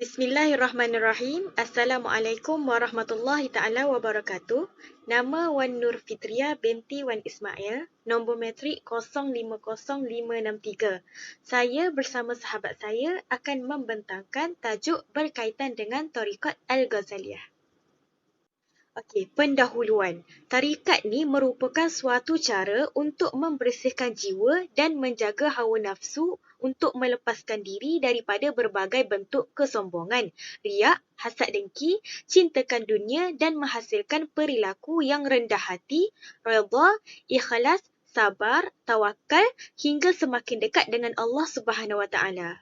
Bismillahirrahmanirrahim. Assalamualaikum warahmatullahi taala wabarakatuh. Nama Wan Nur Fitria binti Wan Ismail, nombor matrik 050563. Saya bersama sahabat saya akan membentangkan tajuk berkaitan dengan Tarikat Al-Ghazaliyah. Okey, pendahuluan. Tarikat ni merupakan suatu cara untuk membersihkan jiwa dan menjaga hawa nafsu untuk melepaskan diri daripada berbagai bentuk kesombongan, riak, hasad dengki, cintakan dunia dan menghasilkan perilaku yang rendah hati, redha, ikhlas, sabar, tawakal hingga semakin dekat dengan Allah Subhanahu Wa Taala.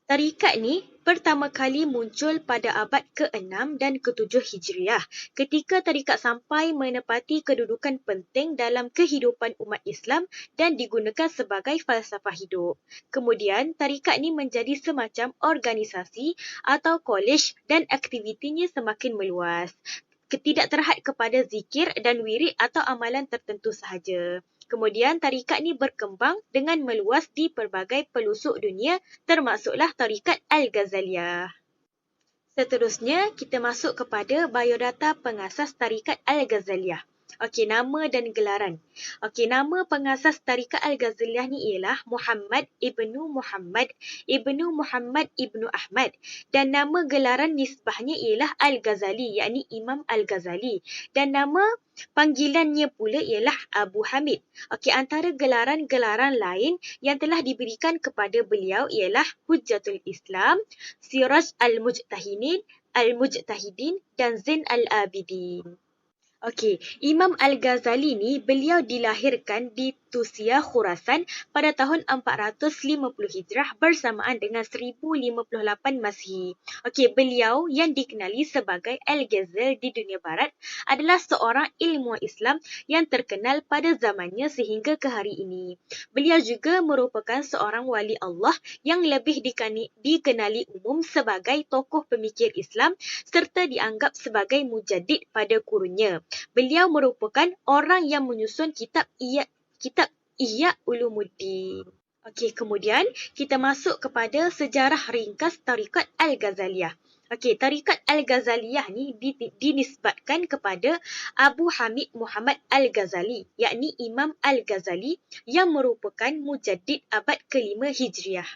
Tarikat ni pertama kali muncul pada abad ke-6 dan ke-7 Hijriah ketika tarikat sampai menepati kedudukan penting dalam kehidupan umat Islam dan digunakan sebagai falsafah hidup. Kemudian, tarikat ni menjadi semacam organisasi atau kolej dan aktivitinya semakin meluas. Tidak terhad kepada zikir dan wirid atau amalan tertentu sahaja. Kemudian tarikat ni berkembang dengan meluas di pelbagai pelosok dunia termasuklah tarikat Al-Ghazaliyah. Seterusnya, kita masuk kepada biodata pengasas tarikat Al-Ghazaliyah. Okey, nama dan gelaran. Okey, nama pengasas tarikat Al-Ghazaliyah ni ialah Muhammad ibnu Muhammad ibnu Ahmad dan nama gelaran nisbahnya ialah Al-Ghazali, yakni Imam Al-Ghazali, dan nama panggilannya pula ialah Abu Hamid. Okey, antara gelaran-gelaran lain yang telah diberikan kepada beliau ialah Hujjatul Islam, Siraj Al-Mujtahidin dan Zain Al-Abidin. Okey, Imam Al-Ghazali ni beliau dilahirkan di Tusia, Khurasan pada tahun 450 Hijrah bersamaan dengan 1058 Masihi. Okey, beliau yang dikenali sebagai Al-Ghazali di dunia barat adalah seorang ilmuwan Islam yang terkenal pada zamannya sehingga ke hari ini. Beliau juga merupakan seorang wali Allah yang lebih dikenali umum sebagai tokoh pemikir Islam serta dianggap sebagai mujaddid pada kurunnya. Beliau merupakan orang yang menyusun kitab Ihya Ulumuddin. Okey, kemudian kita masuk kepada sejarah ringkas tarikat Al-Ghazaliyah. Okey, tarikat Al-Ghazaliyah ni dinisbatkan kepada Abu Hamid Muhammad Al-Ghazali, yakni Imam Al-Ghazali yang merupakan mujaddid abad ke-5 Hijriah.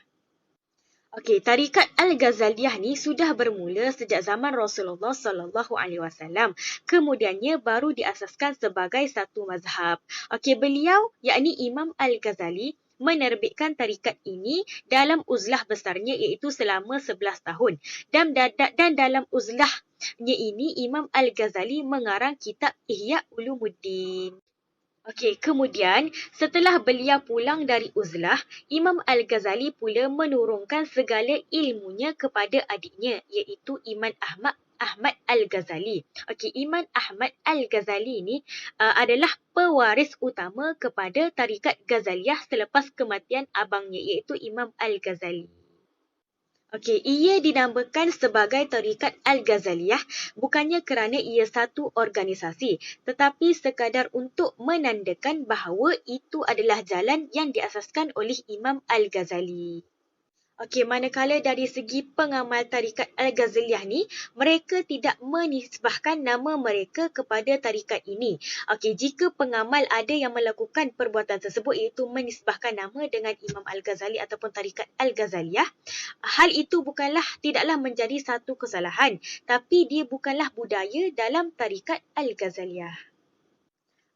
Okey, tarikat Al-Ghazaliyah ni sudah bermula sejak zaman Rasulullah SAW. Kemudiannya baru diasaskan sebagai satu mazhab. Okey, beliau yakni Imam Al-Ghazali menerbitkan tarikat ini dalam uzlah besarnya iaitu selama 11 tahun. Dan dalam uzlahnya ini Imam Al-Ghazali mengarang kitab Ihya Ulumuddin. Okey, kemudian setelah beliau pulang dari uzlah, Imam Al-Ghazali pula menurunkan segala ilmunya kepada adiknya iaitu Imam Ahmad Al-Ghazali. Okey, Imam Ahmad Al-Ghazali ini adalah pewaris utama kepada tarikat Ghazaliyah selepas kematian abangnya iaitu Imam Al-Ghazali. Okey, ia dinamakan sebagai tarikat Al-Ghazaliyah bukannya kerana ia satu organisasi, tetapi sekadar untuk menandakan bahawa itu adalah jalan yang diasaskan oleh Imam Al-Ghazali. Okey, manakala dari segi pengamal tarikat Al-Ghazaliyah ni, mereka tidak menisbahkan nama mereka kepada tarikat ini. Okey, jika pengamal ada yang melakukan perbuatan tersebut iaitu menisbahkan nama dengan Imam Al-Ghazali ataupun tarikat Al-Ghazaliyah, hal itu tidaklah menjadi satu kesalahan, tapi dia bukanlah budaya dalam tarikat Al-Ghazaliyah.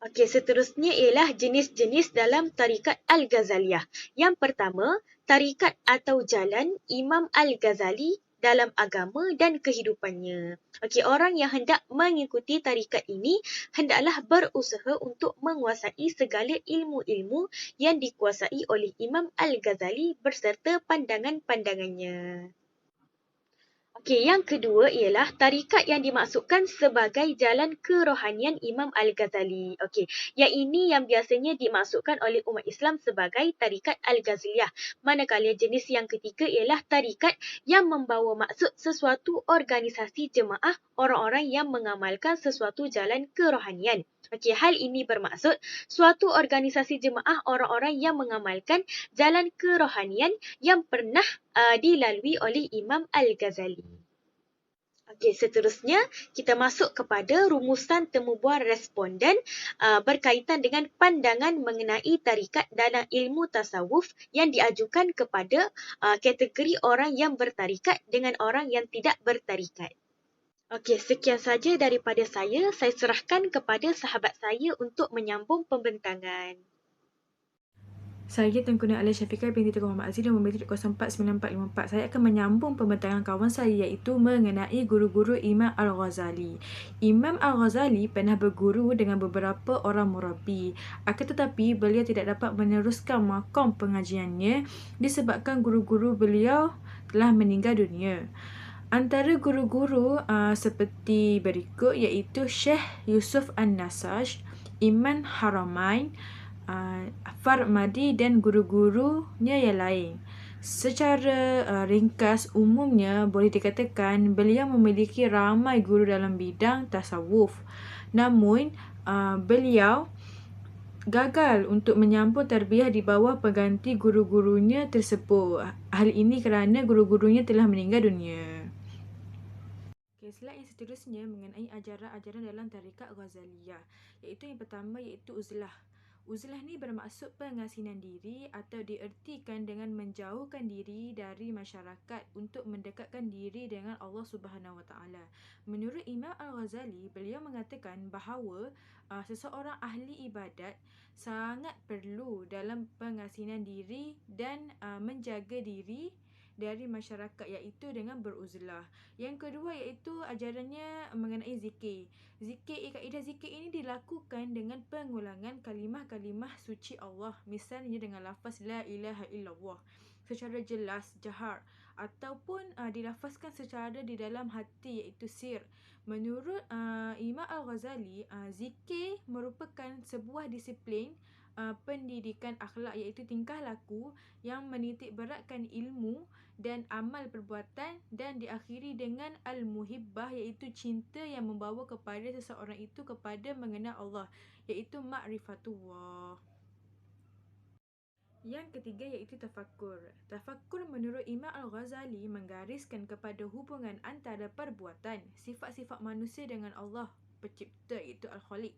Okey, seterusnya ialah jenis-jenis dalam tarikat Al-Ghazaliyah. Yang pertama, tarikat atau jalan Imam Al-Ghazali dalam agama dan kehidupannya. Okey, orang yang hendak mengikuti tarikat ini hendaklah berusaha untuk menguasai segala ilmu-ilmu yang dikuasai oleh Imam Al-Ghazali berserta pandangan-pandangannya. Okey, yang kedua ialah tarikat yang dimaksudkan sebagai jalan kerohanian Imam Al-Ghazali. Okey, yang ini yang biasanya dimaksudkan oleh umat Islam sebagai tarikat Al-Ghazaliyah. Manakala jenis yang ketiga ialah tarikat yang membawa maksud sesuatu organisasi jemaah orang-orang yang mengamalkan sesuatu jalan kerohanian. Okey, hal ini bermaksud suatu organisasi jemaah orang-orang yang mengamalkan jalan kerohanian yang pernah dilalui oleh Imam Al-Ghazali. Okey, seterusnya kita masuk kepada rumusan temubual responden berkaitan dengan pandangan mengenai tarikat dalam ilmu tasawuf yang diajukan kepada kategori orang yang bertarikat dengan orang yang tidak bertarikat. Okey, sekian saja daripada saya. Saya serahkan kepada sahabat saya untuk menyambung pembentangan. Saya Tengku Nur Alia Syafiqah binti Tengku Muhammad Aziz nombor metric 049454. Saya akan menyambung pembentangan kawan saya iaitu mengenai guru-guru Imam Al-Ghazali. Imam Al-Ghazali pernah berguru dengan beberapa orang murabi. Akan tetapi beliau tidak dapat meneruskan maqam pengajiannya disebabkan guru-guru beliau telah meninggal dunia. Antara guru-guru seperti berikut iaitu Syekh Yusuf An-Nasaj, Imam Haramain, Farmadi dan guru-gurunya yang lain. Secara ringkas, umumnya boleh dikatakan beliau memiliki ramai guru dalam bidang tasawuf. Namun, beliau gagal untuk menyambut tarbiyah di bawah pengganti guru-gurunya tersebut. Hal ini kerana guru-gurunya telah meninggal dunia. Slide yang seterusnya mengenai ajaran-ajaran dalam tarikat Ghazaliyah, iaitu yang pertama iaitu uzlah. Uzlah ni bermaksud pengasinan diri atau diertikan dengan menjauhkan diri dari masyarakat untuk mendekatkan diri dengan Allah Subhanahu Wa Taala. Menurut Imam Al-Ghazali, beliau mengatakan bahawa seseorang ahli ibadat sangat perlu dalam pengasinan diri dan menjaga diri dari masyarakat iaitu dengan beruzlah. Yang kedua iaitu ajarannya mengenai zikir. Kaedah zikir ini dilakukan dengan pengulangan kalimah-kalimah suci Allah. Misalnya dengan lafaz la ilaha illallah secara jelas, jahar ataupun dilafazkan secara di dalam hati iaitu sir. Menurut Imam Al-Ghazali, zikir merupakan sebuah disiplin pendidikan akhlak iaitu tingkah laku yang menitik beratkan ilmu dan amal perbuatan dan diakhiri dengan al-muhibbah iaitu cinta yang membawa kepada seseorang itu kepada mengenal Allah iaitu ma'rifatullah. Yang ketiga iaitu tafakkur. Tafakkur menurut Imam Al-Ghazali menggariskan kepada hubungan antara perbuatan, sifat-sifat manusia dengan Allah pencipta iaitu Al-Khaliq.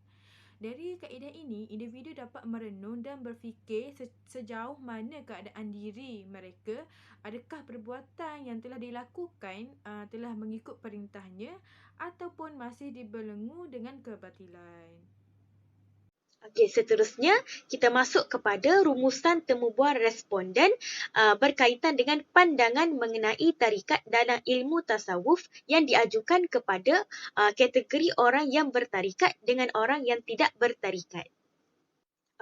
Dari kaedah ini, individu dapat merenung dan berfikir sejauh mana keadaan diri mereka, adakah perbuatan yang telah dilakukan telah mengikut perintahnya ataupun masih dibelenggu dengan kebatilan. Okey, seterusnya kita masuk kepada rumusan temubual responden berkaitan dengan pandangan mengenai tarikat dalam ilmu tasawuf yang diajukan kepada kategori orang yang bertarikat dengan orang yang tidak bertarikat.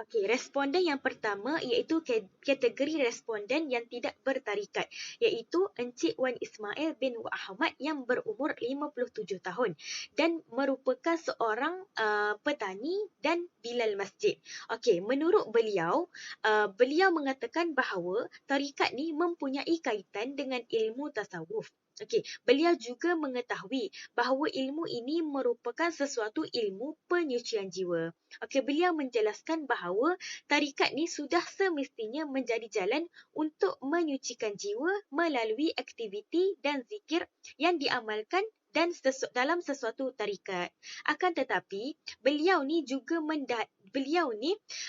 Okey, responden yang pertama iaitu kategori responden yang tidak bertarikat, iaitu Encik Wan Ismail bin Ahmad yang berumur 57 tahun dan merupakan seorang petani dan bilal masjid. Okey, menurut beliau, beliau mengatakan bahawa tarikat ni mempunyai kaitan dengan ilmu tasawuf. Okey, beliau juga mengetahui bahawa ilmu ini merupakan sesuatu ilmu penyucian jiwa. Okey, beliau menjelaskan bahawa tarikat ni sudah semestinya menjadi jalan untuk menyucikan jiwa melalui aktiviti dan zikir yang diamalkan dan dalam sesuatu tarikat. Akan tetapi, beliau ni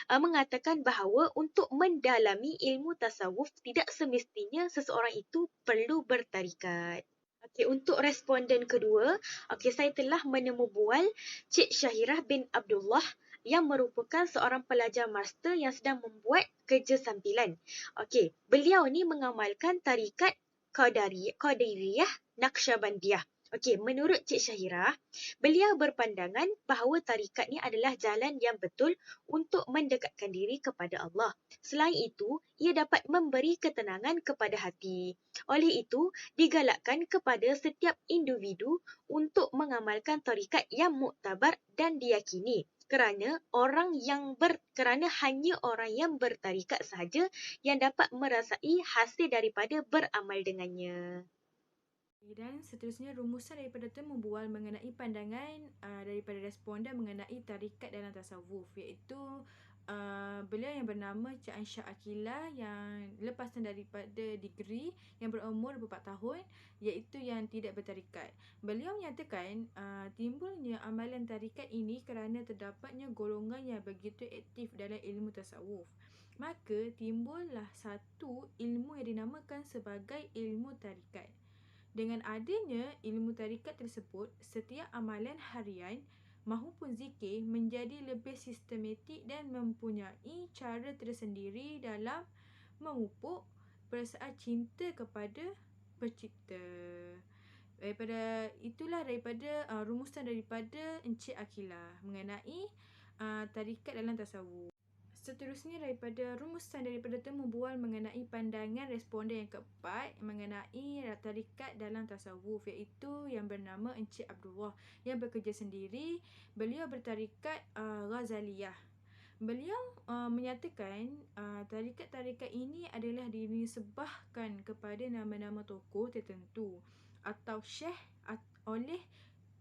mengatakan bahawa untuk mendalami ilmu tasawuf tidak semestinya seseorang itu perlu bertarikat. Okey, untuk responden kedua, saya telah menemu bual Cik Syahirah bin Abdullah yang merupakan seorang pelajar master yang sedang membuat kerja sambilan. Okey, beliau ni mengamalkan tarikat Qadiriyah Naqsyabandiyah. Okey, menurut Cik Syahirah, beliau berpandangan bahawa tarikat ni adalah jalan yang betul untuk mendekatkan diri kepada Allah. Selain itu, ia dapat memberi ketenangan kepada hati. Oleh itu, digalakkan kepada setiap individu untuk mengamalkan tarikat yang muktabar dan diyakini. Kerana hanya orang yang bertarikat sahaja yang dapat merasai hasil daripada beramal dengannya. Dan seterusnya, rumusan daripada itu membual mengenai pandangan daripada responden mengenai tarikat dalam tasawuf, iaitu beliau yang bernama Cik Ansyah Akilah yang lepasan daripada degree, yang berumur 24 tahun, iaitu yang tidak bertarikat. Beliau menyatakan timbulnya amalan tarikat ini kerana terdapatnya golongan yang begitu aktif dalam ilmu tasawuf. Maka timbullah satu ilmu yang dinamakan sebagai ilmu tarikat. Dengan adanya ilmu tarikat tersebut, setiap amalan harian mahupun zikir menjadi lebih sistematik dan mempunyai cara tersendiri dalam memupuk perasaan cinta kepada pencipta. Daripada rumusan daripada Encik Akilah mengenai tarikat dalam tasawuf. Seterusnya, daripada rumusan daripada itu membual mengenai pandangan responden yang keempat mengenai tarikat dalam tasawuf, iaitu yang bernama Encik Abdullah yang bekerja sendiri. Beliau bertarikat Ghazaliyah. Beliau menyatakan tarikat-tarikat ini adalah dinisbahkan kepada nama-nama tokoh tertentu atau syekh oleh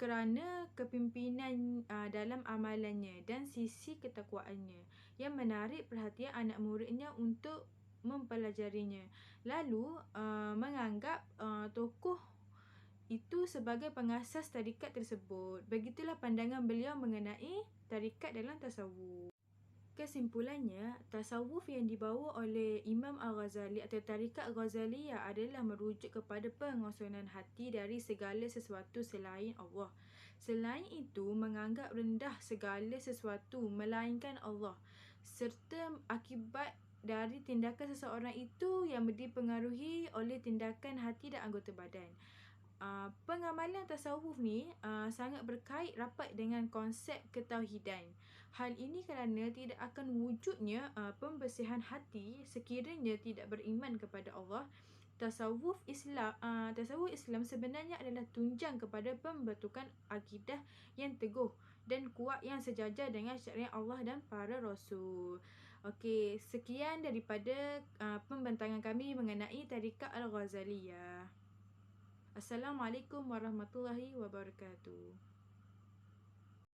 kerana kepimpinan dalam amalannya dan sisi ketakwaannya yang menarik perhatian anak muridnya untuk mempelajarinya. Lalu menganggap tokoh itu sebagai pengasas tarikat tersebut. Begitulah pandangan beliau mengenai tarikat dalam tasawuf. Kesimpulannya, tasawuf yang dibawa oleh Imam Al-Ghazali atau tarikat Ghazaliyah adalah merujuk kepada pengosonan hati dari segala sesuatu selain Allah. Selain itu, menganggap rendah segala sesuatu melainkan Allah, serta akibat dari tindakan seseorang itu yang dipengaruhi oleh tindakan hati dan anggota badan. Pengamalan tasawuf ni sangat berkait rapat dengan konsep ketauhidan. Hal ini kerana tidak akan wujudnya pembersihan hati sekiranya tidak beriman kepada Allah. Tasawuf Islam sebenarnya adalah tunjang kepada pembentukan akidah yang teguh dan kuat yang sejajar dengan syariat Allah dan para rasul. Okey, sekian daripada pembentangan kami mengenai tarikat Al-Ghazaliyah. Assalamualaikum warahmatullahi wabarakatuh.